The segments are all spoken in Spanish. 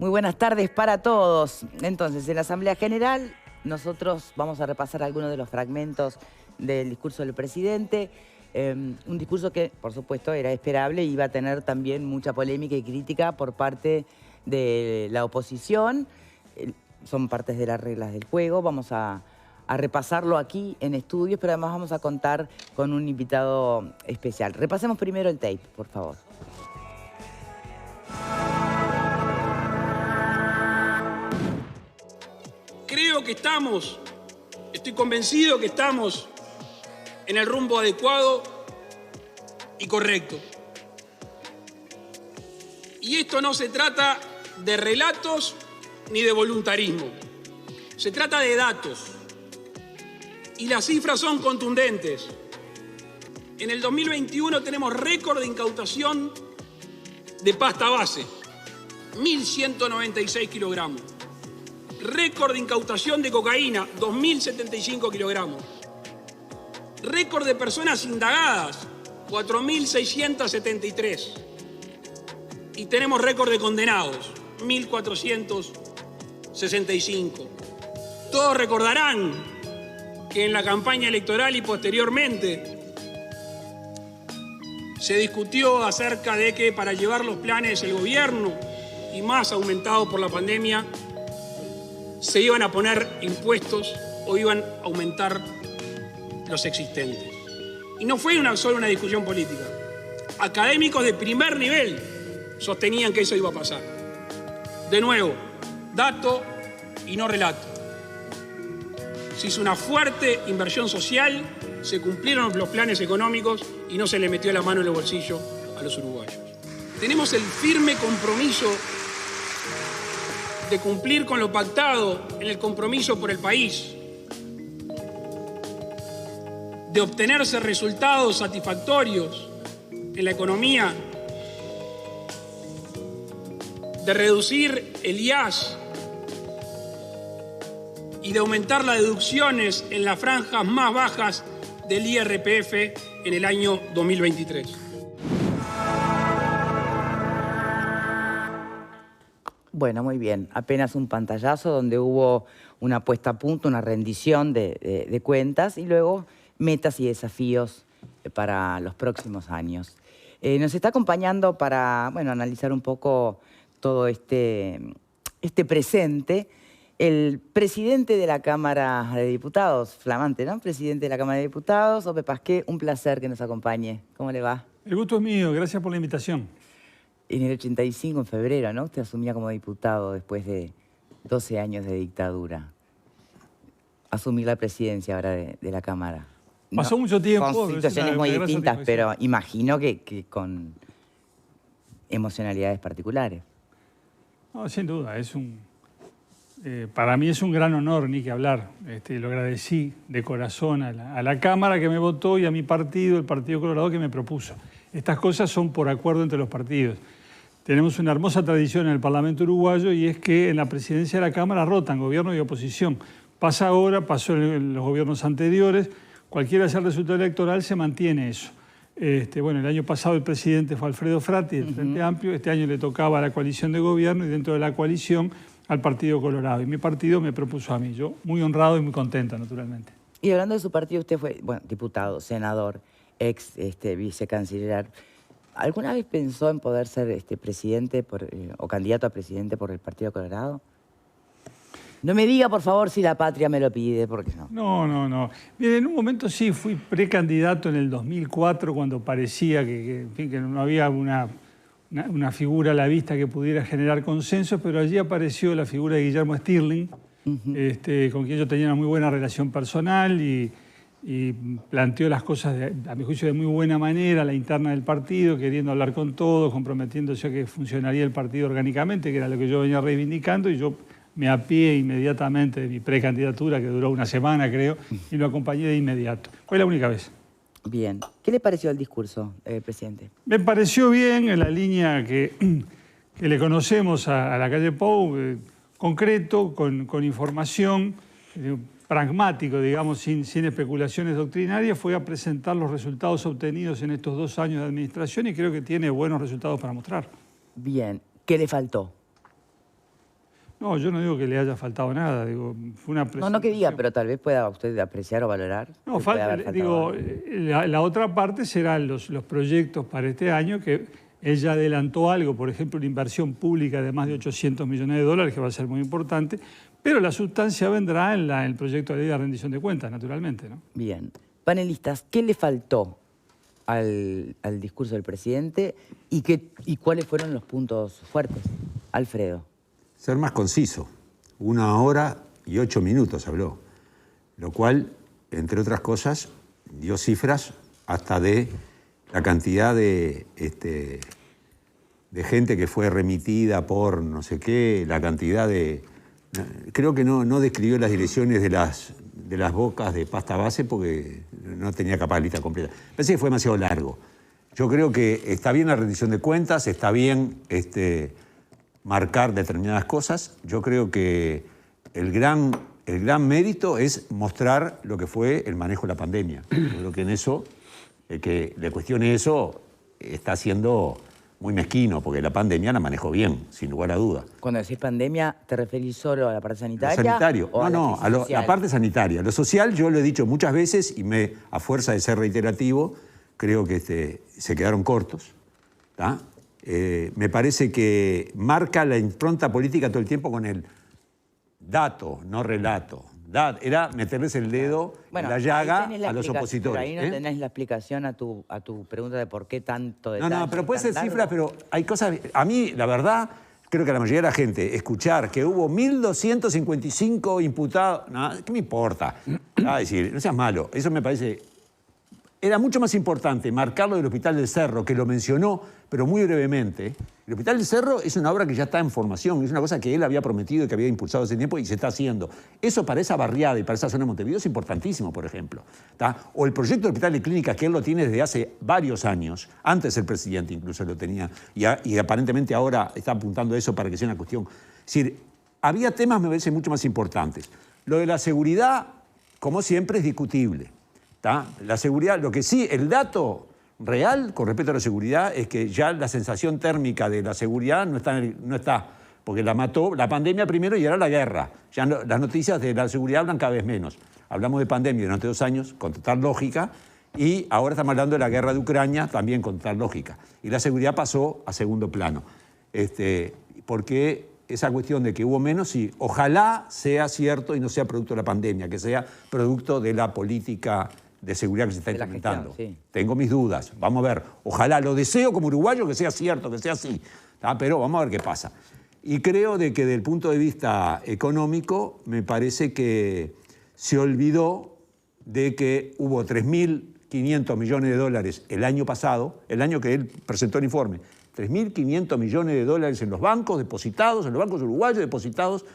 Muy buenas tardes para todos. Entonces, en la Asamblea General nosotros vamos a repasar algunos de los fragmentos del discurso del presidente. Un discurso que, por supuesto, era esperable y iba a tener también mucha polémica y crítica por parte de la oposición. Son partes de las reglas del juego. Vamos a repasarlo aquí en estudios, pero además vamos a contar con un invitado especial. Repasemos primero el tape, por favor. Creo que estoy convencido que estamos en el rumbo adecuado y correcto. Y esto no se trata de relatos ni de voluntarismo. Se trata de datos. Y las cifras son contundentes. En el 2021 tenemos récord de incautación de pasta base, 1.196 kilogramos. Récord de incautación de cocaína, 2.075 kilogramos. Récord de personas indagadas, 4.673. Y tenemos récord de condenados, 1.465. Todos recordarán que en la campaña electoral y posteriormente se discutió acerca de que para llevar los planes del gobierno, y más aumentado por la pandemia, se iban a poner impuestos o iban a aumentar los existentes. Y no fue solo una discusión política. Académicos de primer nivel sostenían que eso iba a pasar. De nuevo, dato y no relato. Se hizo una fuerte inversión social, se cumplieron los planes económicos y no se le metió la mano en el bolsillo a los uruguayos. Tenemos el firme compromiso de cumplir con lo pactado en el compromiso por el país, de obtenerse resultados satisfactorios en la economía, de reducir el IAS y de aumentar las deducciones en las franjas más bajas del IRPF en el año 2023. Bueno, muy bien. Apenas un pantallazo donde hubo una puesta a punto, una rendición de cuentas y luego metas y desafíos para los próximos años. Nos está acompañando para, analizar un poco todo este presente el presidente de la Cámara de Diputados, flamante, ¿no? Presidente de la Cámara de Diputados, Ope Pasqué, un placer que nos acompañe. ¿Cómo le va? El gusto es mío, gracias por la invitación. En el 85, en febrero, ¿no? Usted asumía como diputado después de 12 años de dictadura. Asumir la presidencia ahora de la Cámara. Pasó mucho tiempo. Con situaciones muy distintas, pero imagino que con emocionalidades particulares. No, sin duda, para mí es un gran honor, ni que hablar. Lo agradecí de corazón a la Cámara que me votó y a mi partido, el Partido Colorado, que me propuso. Estas cosas son por acuerdo entre los partidos. Tenemos una hermosa tradición en el Parlamento uruguayo y es que en la presidencia de la Cámara rotan gobierno y oposición. Pasa ahora, pasó en los gobiernos anteriores, cualquiera sea el resultado electoral, se mantiene eso. El año pasado el presidente fue Alfredo Frati, del Frente Amplio, este año le tocaba a la coalición de gobierno y dentro de la coalición al Partido Colorado. Y mi partido me propuso a mí, yo muy honrado y muy contento, naturalmente. Y hablando de su partido, usted fue, diputado, senador, ex vicecanciller. ¿Alguna vez pensó en poder ser presidente o candidato a presidente por el Partido Colorado? No me diga, por favor, si la patria me lo pide, porque no. No. Bien, en un momento sí, fui precandidato en el 2004, cuando parecía que no había una figura a la vista que pudiera generar consenso, pero allí apareció la figura de Guillermo Stirling, con quien yo tenía una muy buena relación personal y planteó las cosas, a mi juicio, de muy buena manera, la interna del partido, queriendo hablar con todos, comprometiéndose a que funcionaría el partido orgánicamente, que era lo que yo venía reivindicando, y yo me apié inmediatamente de mi precandidatura, que duró una semana, creo, y lo acompañé de inmediato. Fue la única vez. Bien. ¿Qué le pareció el discurso, presidente? Me pareció bien, en la línea que le conocemos a la calle Pou, concreto, con información, pragmático, digamos, sin especulaciones doctrinarias, fue a presentar los resultados obtenidos en estos 2 años de administración y creo que tiene buenos resultados para mostrar. Bien. ¿Qué le faltó? No, yo no digo que le haya faltado nada, digo, fue una presentación. No que diga, pero tal vez pueda usted apreciar o valorar. No, digo, la otra parte serán los proyectos para este año, que ella adelantó algo, por ejemplo, una inversión pública de más de 800 millones de dólares, que va a ser muy importante, pero la sustancia vendrá en el proyecto de ley de rendición de cuentas, naturalmente, ¿no? Bien. Panelistas, ¿qué le faltó al discurso del presidente y cuáles fueron los puntos fuertes? Alfredo. Ser más conciso. 1 hora y 8 minutos habló, lo cual, entre otras cosas, dio cifras hasta de la cantidad de gente que fue remitida por no sé qué, la cantidad de... Creo que no describió las direcciones de las bocas de pasta base porque no tenía capaz lista completa. Pensé que fue demasiado largo. Yo creo que está bien la rendición de cuentas, está bien marcar determinadas cosas. Yo creo que el gran mérito es mostrar lo que fue el manejo de la pandemia. Yo creo que en eso, el que le cuestione eso está siendo muy mezquino, porque la pandemia la manejó bien, sin lugar a duda. Cuando decís pandemia, ¿te referís solo a la parte sanitaria? Lo sanitario. ¿O a la parte sanitaria. Lo social, yo lo he dicho muchas veces y a fuerza de ser reiterativo, creo que se quedaron cortos. ¿Tá? Me parece que marca la impronta política todo el tiempo con el dato, no relato. Era meterles el dedo en la llaga a los opositores. Pero ahí no tenés la explicación a tu pregunta de por qué tanto detalle. No, pero puede ser cifras, pero hay cosas... A mí, la verdad, creo que a la mayoría de la gente, escuchar que hubo 1.255 imputados... No, ¿qué me importa? Decir, no seas malo. Eso me parece... Era mucho más importante marcarlo del Hospital del Cerro, que lo mencionó, pero muy brevemente. El Hospital del Cerro es una obra que ya está en formación, es una cosa que él había prometido y que había impulsado hace tiempo y se está haciendo. Eso para esa barriada y para esa zona de Montevideo es importantísimo, por ejemplo. ¿Tá? O el proyecto del Hospital de Clínicas, que él lo tiene desde hace varios años, antes el presidente incluso lo tenía, y aparentemente ahora está apuntando a eso para que sea una cuestión. Es decir, había temas, me parece, mucho más importantes. Lo de la seguridad, como siempre, es discutible. ¿Tá? La seguridad, lo que sí, el dato real con respecto a la seguridad es que ya la sensación térmica de la seguridad no está, porque la mató la pandemia primero y ahora la guerra. Ya las noticias de la seguridad hablan cada vez menos. Hablamos de pandemia durante 2 años con total lógica y ahora estamos hablando de la guerra de Ucrania también con total lógica. Y la seguridad pasó a segundo plano. Porque esa cuestión de que hubo menos, y ojalá sea cierto y no sea producto de la pandemia, que sea producto de la política de seguridad que se está implementando. Sí. Tengo mis dudas, vamos a ver. Ojalá, lo deseo como uruguayo que sea cierto, que sea así. ¿Tá? Pero vamos a ver qué pasa. Y creo de que desde el punto de vista económico, me parece que se olvidó de que hubo 3.500 millones de dólares el año pasado, el año que él presentó el informe. 3.500 millones de dólares en los bancos depositados, en los bancos uruguayos depositados,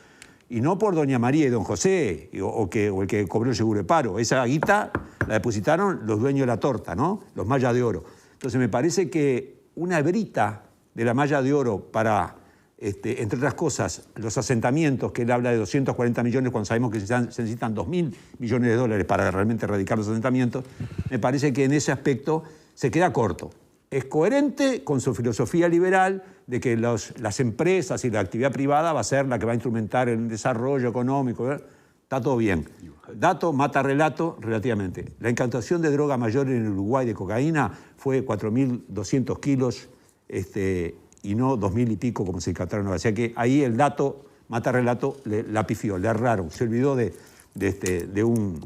y no por doña María y don José, o el que cobró el seguro de paro. Esa guita la depositaron los dueños de la torta, ¿no? Los mallas de oro. Entonces me parece que una brita de la malla de oro para, entre otras cosas, los asentamientos, que él habla de 240 millones cuando sabemos que se necesitan 2.000 millones de dólares para realmente erradicar los asentamientos, me parece que en ese aspecto se queda corto. Es coherente con su filosofía liberal de que las empresas y la actividad privada va a ser la que va a instrumentar el desarrollo económico. Está todo bien. Dato mata relato relativamente. La incautación de droga mayor en Uruguay de cocaína fue 4.200 kilos y no 2.000 y pico como se incautaron. O sea que ahí el dato mata relato la pifió, le erraron. Se olvidó de un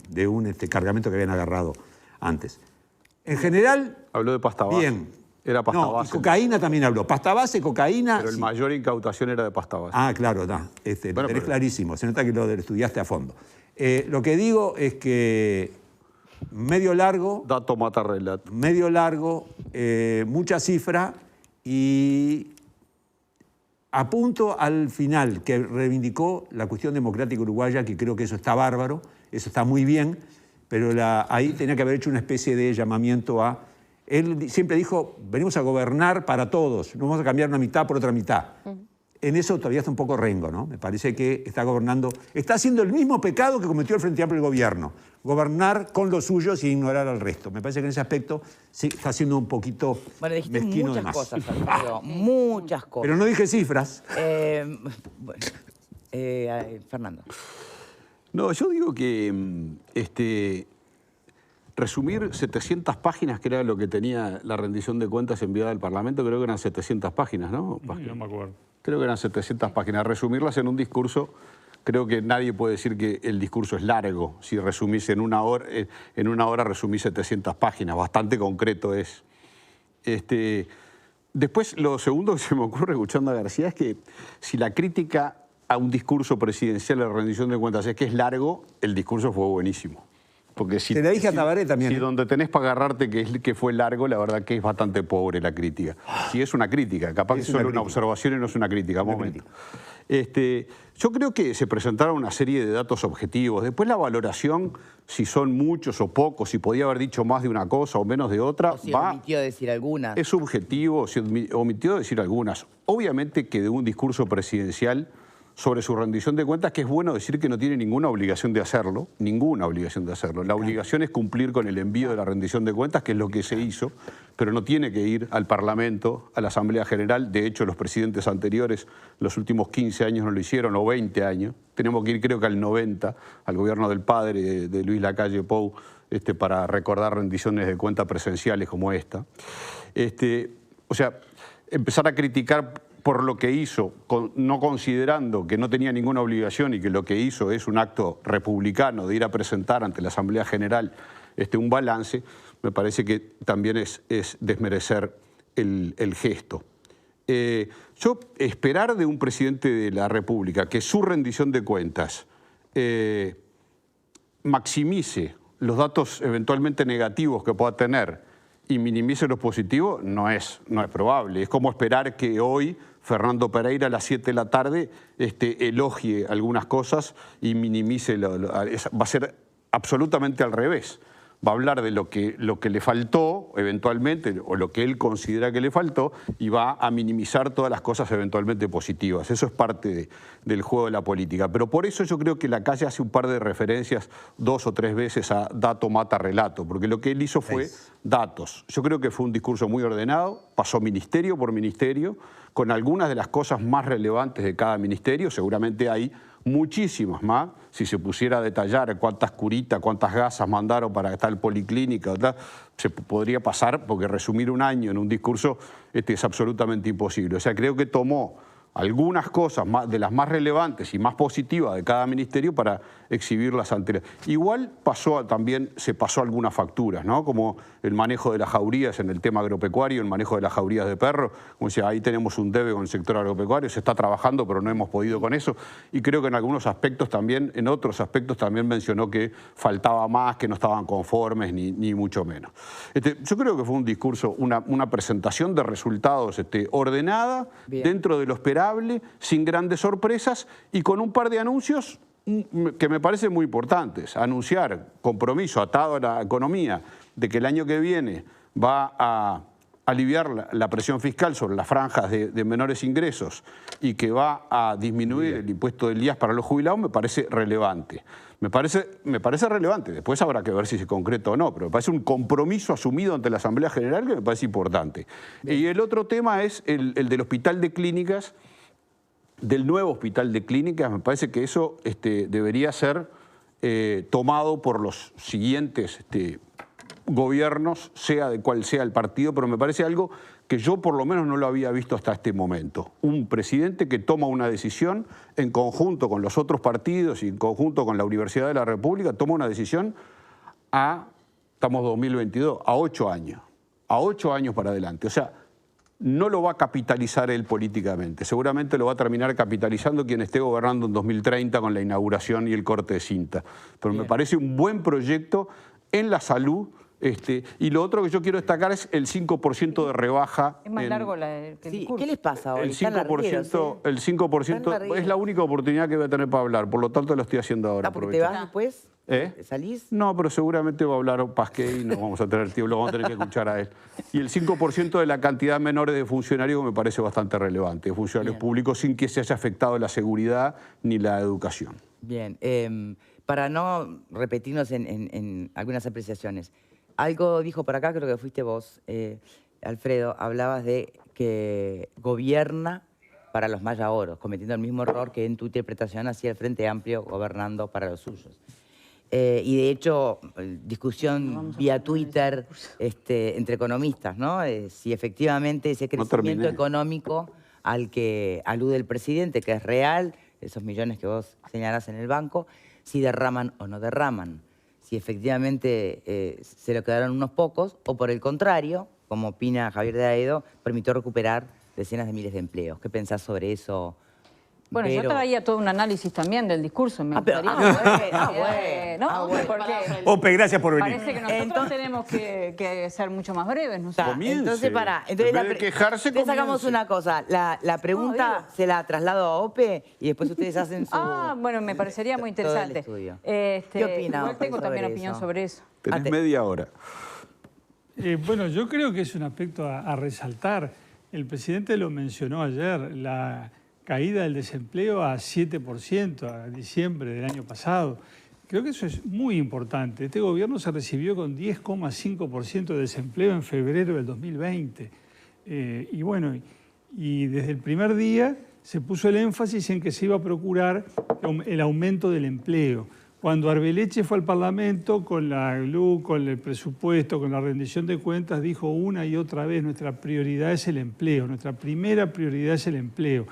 cargamento que habían agarrado antes. En general... Habló de pasta base. Bien. Era pasta base. Y cocaína también habló. Pasta base, cocaína... Pero el mayor incautación era de pasta base. Ah, claro, no. Lo tenés clarísimo. Se nota que lo estudiaste a fondo. Lo que digo es que medio largo... Dato mata relato. Medio largo, mucha cifra y apunto al final, que reivindicó la cuestión democrática uruguaya, que creo que eso está bárbaro, eso está muy bien, pero ahí tenía que haber hecho una especie de llamamiento a... Él siempre dijo, venimos a gobernar para todos, no vamos a cambiar una mitad por otra mitad. En eso todavía está un poco rengo, ¿no? Me parece que está gobernando... Está haciendo el mismo pecado que cometió el Frente Amplio del gobierno. Gobernar con los suyos y ignorar al resto. Me parece que en ese aspecto sí está siendo un poquito mezquino de más. Muchas cosas, Alfredo, muchas cosas. Pero no dije cifras. Bueno, Fernando. No, yo digo que resumir 700 páginas, que era lo que tenía la rendición de cuentas enviada al Parlamento, creo que eran 700 páginas, ¿no? No me acuerdo. Creo que eran 700 páginas. Resumirlas en un discurso, creo que nadie puede decir que el discurso es largo. Si resumís en una hora resumís 700 páginas, bastante concreto es. Después, lo segundo que se me ocurre escuchando a García es que si la crítica a un discurso presidencial de rendición de cuentas es que es largo, el discurso fue buenísimo. Porque si, te la dije a Tabaré también. Si donde tenés para agarrarte que fue largo, la verdad que es bastante pobre la crítica. Si es una crítica, capaz que es solo una observación y no es una crítica. Momento. Yo creo que se presentaron una serie de datos objetivos. Después la valoración, si son muchos o pocos, si podía haber dicho más de una cosa o menos de otra, O si omitió decir algunas. Es subjetivo, si omitió decir algunas. Obviamente que de un discurso presidencial sobre su rendición de cuentas, que es bueno decir que no tiene ninguna obligación de hacerlo, ninguna obligación de hacerlo. La obligación es cumplir con el envío de la rendición de cuentas, que es lo que se hizo, pero no tiene que ir al Parlamento, a la Asamblea General. De hecho, los presidentes anteriores, los últimos 15 años no lo hicieron, o 20 años. Tenemos que ir, creo que al 90, al gobierno del padre de Luis Lacalle Pou, para recordar rendiciones de cuentas presenciales como esta. O sea, empezar a criticar por lo que hizo, no considerando que no tenía ninguna obligación y que lo que hizo es un acto republicano de ir a presentar ante la Asamblea General un balance, me parece que también es desmerecer el gesto. Yo esperar de un presidente de la República que su rendición de cuentas maximice los datos eventualmente negativos que pueda tener y minimice los positivos, no es probable. Es como esperar que hoy Fernando Pereira a las 7 de la tarde elogie algunas cosas y minimice. Va a ser absolutamente al revés. Va a hablar de lo que le faltó eventualmente o lo que él considera que le faltó y va a minimizar todas las cosas eventualmente positivas. Eso es parte del juego de la política. Pero por eso yo creo que Lacalle hace un par de referencias 2 o 3 veces a dato mata relato, porque lo que él hizo fue datos. Yo creo que fue un discurso muy ordenado, pasó ministerio por ministerio, con algunas de las cosas más relevantes de cada ministerio. Seguramente hay muchísimas más. Si se pusiera a detallar cuántas curitas, cuántas gasas mandaron para tal policlínica, se podría pasar, porque resumir un año en un discurso es absolutamente imposible. O sea, creo que tomó algunas cosas de las más relevantes y más positivas de cada ministerio para exhibirlas ante. Igual se pasó algunas facturas, ¿no? Como el manejo de las jaurías en el tema agropecuario, el manejo de las jaurías de perro. Como decía, ahí tenemos un debe con el sector agropecuario, se está trabajando, pero no hemos podido con eso. Y creo que en algunos aspectos también, en otros aspectos también mencionó que faltaba más, que no estaban conformes, ni mucho menos. Yo creo que fue un discurso, una presentación de resultados ordenada, dentro de lo esperable, sin grandes sorpresas y con un par de anuncios que me parecen muy importantes. Anunciar compromiso atado a la economía de que el año que viene va a aliviar la presión fiscal sobre las franjas de menores ingresos y que va a disminuir el impuesto del IAS para los jubilados, me parece relevante. Me parece relevante. Después habrá que ver si se concreta o no, pero me parece un compromiso asumido ante la Asamblea General que me parece importante. Y el otro tema es el del hospital de clínicas, del nuevo hospital de clínicas. Me parece que eso debería ser tomado por los siguientes gobiernos, sea de cual sea el partido, pero me parece algo que yo por lo menos no lo había visto hasta este momento. Un presidente que toma una decisión en conjunto con los otros partidos y en conjunto con la Universidad de la República, toma una decisión estamos 2022, a 8 años. A 8 años para adelante. O sea, no lo va a capitalizar él políticamente. Seguramente lo va a terminar capitalizando quien esté gobernando en 2030 con la inauguración y el corte de cinta. Pero me parece un buen proyecto en la salud. Y lo otro que yo quiero destacar es el 5% de rebaja. Es más largo el discurso. ¿Qué les pasa hoy? El 5% es la única oportunidad que voy a tener para hablar, por lo tanto lo estoy haciendo ahora. ¿Porque te vas después? ¿Salís? No, pero seguramente va a hablar Pasquet y no vamos a tener tiempo, lo vamos a tener que escuchar a él. Y el 5% de la cantidad menor de funcionarios me parece bastante relevante, de funcionarios públicos, sin que se haya afectado la seguridad ni la educación. Bien, para no repetirnos en algunas apreciaciones, algo dijo por acá, creo que fuiste vos, Alfredo, hablabas de que gobierna para los mayaoros, cometiendo el mismo error que en tu interpretación hacía el Frente Amplio gobernando para los suyos. Y de hecho, discusión vía Twitter entre economistas, ¿no? Si efectivamente ese crecimiento económico al que alude el presidente, que es real, esos millones que vos señalás en el banco, si derraman o no derraman. Si efectivamente se lo quedaron unos pocos, o por el contrario, como opina Javier de Aedo, permitió recuperar decenas de miles de empleos. ¿Qué pensás sobre eso? Bueno, Pero... yo traía todo un análisis también del discurso. Me gustaría... Ope, gracias por venir. Parece que nosotros tenemos que ser mucho más breves. ¿No? Entonces, en vez de quejarse, entonces hagamos una cosa. La pregunta se la traslado a Ope y después ustedes hacen su... bueno, me parecería muy interesante. ¿Qué opina Igual Ope tengo también sobre opinión eso? sobre eso. Tenés media hora. Bueno, yo creo que es un aspecto a resaltar. El presidente lo mencionó ayer, la caída del desempleo a 7% a diciembre del año pasado. Creo que eso es muy importante. Este gobierno se recibió con 10,5% de desempleo en febrero del 2020. Y bueno, y desde el primer día se puso el énfasis en que se iba a procurar el aumento del empleo. Cuando Arbeleche fue al Parlamento, con la GLU, con el presupuesto, con la rendición de cuentas, dijo una y otra vez, nuestra prioridad es el empleo, nuestra primera prioridad es el empleo.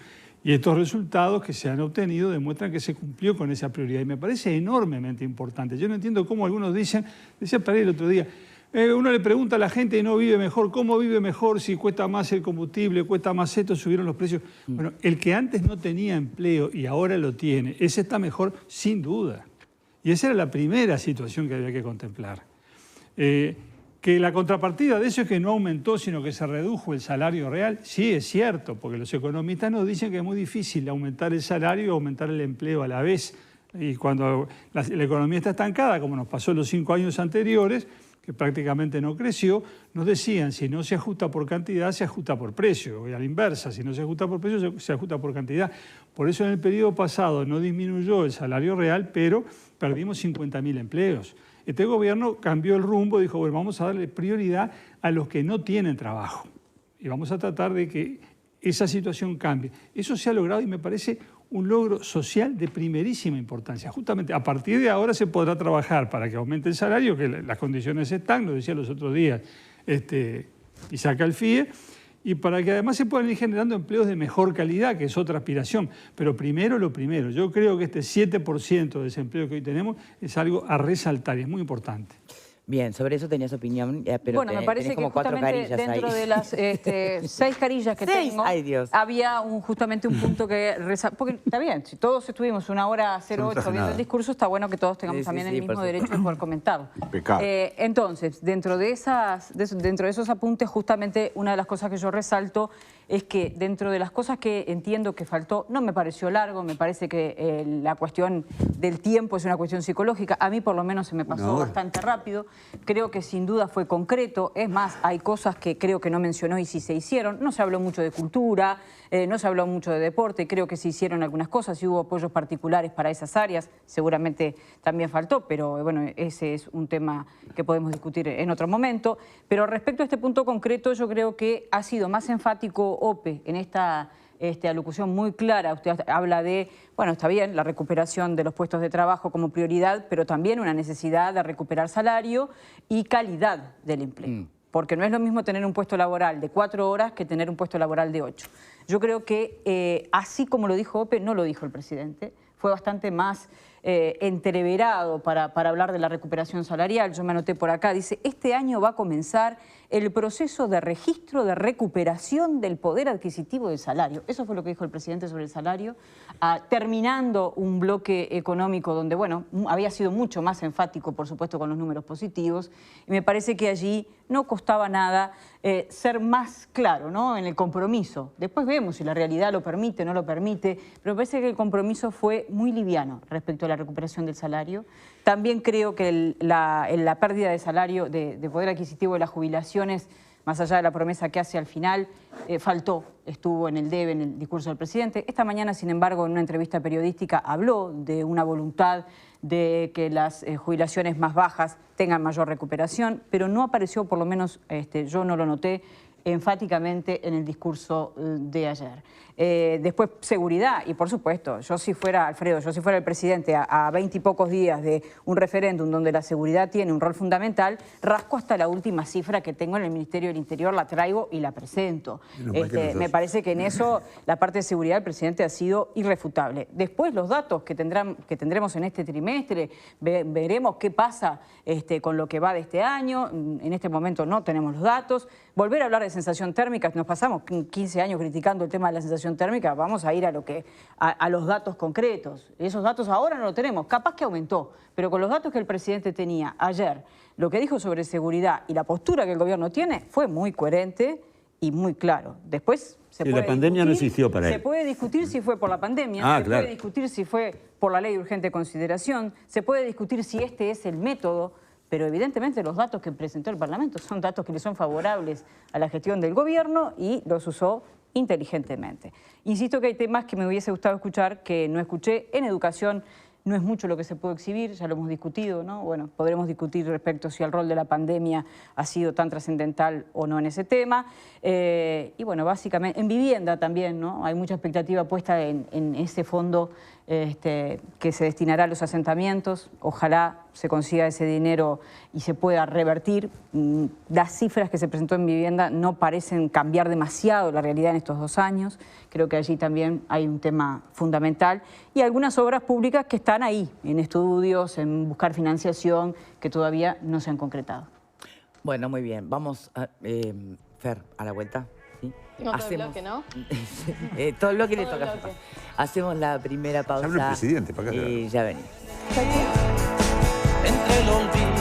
Y estos resultados que se han obtenido demuestran que se cumplió con esa prioridad. Y me parece enormemente importante. Yo no entiendo cómo algunos dicen, decía Pereira el otro día, uno le pregunta a la gente y no vive mejor, ¿cómo vive mejor si cuesta más el combustible, cuesta más esto, subieron los precios? Bueno, el que antes no tenía empleo y ahora lo tiene, ese está mejor sin duda. Y esa era la primera situación que había que contemplar. Que la contrapartida de eso es que no aumentó, sino que se redujo el salario real. Sí, es cierto, porque los economistas nos dicen que es muy difícil aumentar el salario y aumentar el empleo a la vez. Y cuando la economía está estancada, como nos pasó en los 5 años anteriores, que prácticamente no creció, nos decían, si no se ajusta por cantidad, se ajusta por precio. Y a la inversa, si no se ajusta por precio, se ajusta por cantidad. Por eso en el periodo pasado no disminuyó el salario real, pero perdimos 50.000 empleos. Este gobierno cambió el rumbo, dijo, bueno, vamos a darle prioridad a los que no tienen trabajo. Y vamos a tratar de que esa situación cambie. Eso se ha logrado y me parece un logro social de primerísima importancia. Justamente a partir de ahora se podrá trabajar para que aumente el salario, que las condiciones están, lo decía los otros días Isaac Alfie, y para que además se puedan ir generando empleos de mejor calidad, que es otra aspiración. Pero primero lo primero, yo creo que este 7% de desempleo que hoy tenemos es algo a resaltar y es muy importante. Bien, sobre eso tenías opinión, pero bueno, me parece que justamente dentro de las 6 carillas que tengo, había justamente un punto que porque está bien, si todos estuvimos 1:08 viendo el discurso, está bueno que todos tengamos también el mismo derecho de poder comentarlo. Entonces, dentro de esos apuntes, justamente una de las cosas que yo resalto es que dentro de las cosas que entiendo que faltó, no me pareció largo, me parece que la cuestión del tiempo es una cuestión psicológica, a mí por lo menos se me pasó bastante rápido, creo que sin duda fue concreto, es más, hay cosas que creo que no mencionó y sí se hicieron, no se habló mucho de cultura, no se habló mucho de deporte, creo que se hicieron algunas cosas y hubo apoyos particulares para esas áreas, seguramente también faltó, pero bueno, ese es un tema que podemos discutir en otro momento. Pero respecto a este punto concreto, yo creo que ha sido más enfático Ope en esta alocución muy clara. Usted habla de, bueno, está bien, la recuperación de los puestos de trabajo como prioridad, pero también una necesidad de recuperar salario y calidad del empleo. Porque no es lo mismo tener un puesto laboral de 4 horas que tener un puesto laboral de 8. Yo creo que así como lo dijo Ope, no lo dijo el presidente, fue bastante más entreverado para hablar de la recuperación salarial. Yo me anoté por acá, dice, este año va a comenzar el proceso de registro de recuperación del poder adquisitivo del salario. Eso fue lo que dijo el presidente sobre el salario, terminando un bloque económico donde, bueno, había sido mucho más enfático, por supuesto, con los números positivos, y me parece que allí no costaba nada ser más claro, ¿no?, en el compromiso. Después vemos si la realidad lo permite o no lo permite, pero me parece que el compromiso fue muy liviano respecto a la recuperación del salario. También creo que la pérdida de salario, de poder adquisitivo de las jubilaciones, más allá de la promesa que hace al final, faltó, estuvo en el debe, en el discurso del presidente. Esta mañana, sin embargo, en una entrevista periodística habló de una voluntad de que las jubilaciones más bajas tengan mayor recuperación, pero no apareció, por lo menos yo no lo noté, enfáticamente en el discurso de ayer. Después, seguridad, y por supuesto, yo si fuera, Alfredo, yo si fuera el presidente a 20 y pocos días de un referéndum donde la seguridad tiene un rol fundamental, rasco hasta la última cifra que tengo en el Ministerio del Interior, la traigo y la presento. Me parece que en eso la parte de seguridad del presidente ha sido irrefutable. Después, los datos que tendremos en este trimestre, veremos qué pasa con lo que va de este año. En este momento no tenemos los datos. Volver a hablar de sensación térmica, nos pasamos 15 años criticando el tema de la sensación térmica, vamos a ir a los datos concretos. Esos datos ahora no los tenemos, capaz que aumentó, pero con los datos que el presidente tenía ayer, lo que dijo sobre seguridad y la postura que el gobierno tiene fue muy coherente y muy claro. Después la pandemia no existió para él. Se puede discutir si fue por la pandemia, puede discutir si fue por la ley de urgente consideración, se puede discutir si este es el método, pero evidentemente los datos que presentó el Parlamento son datos que le son favorables a la gestión del gobierno y los usó inteligentemente. Insisto que hay temas que me hubiese gustado escuchar, que no escuché. En educación no es mucho lo que se puede exhibir, ya lo hemos discutido, ¿no? Bueno, podremos discutir respecto si el rol de la pandemia ha sido tan trascendental o no en ese tema. Y bueno, básicamente, en vivienda también, ¿no? Hay mucha expectativa puesta en ese fondo que se destinará a los asentamientos. Ojalá se consiga ese dinero y se pueda revertir. Las cifras que se presentó en vivienda no parecen cambiar demasiado la realidad en estos 2 años. Creo que allí también hay un tema fundamental. Y algunas obras públicas que están ahí, en estudios, en buscar financiación, que todavía no se han concretado. Bueno, muy bien. Vamos, Fer, a la vuelta. ¿Sí? No, todo el bloque, ¿no? Todo el bloque le toca. Hacemos la primera pausa. Habla el presidente, para acá. Y ya venimos. Entre el olvido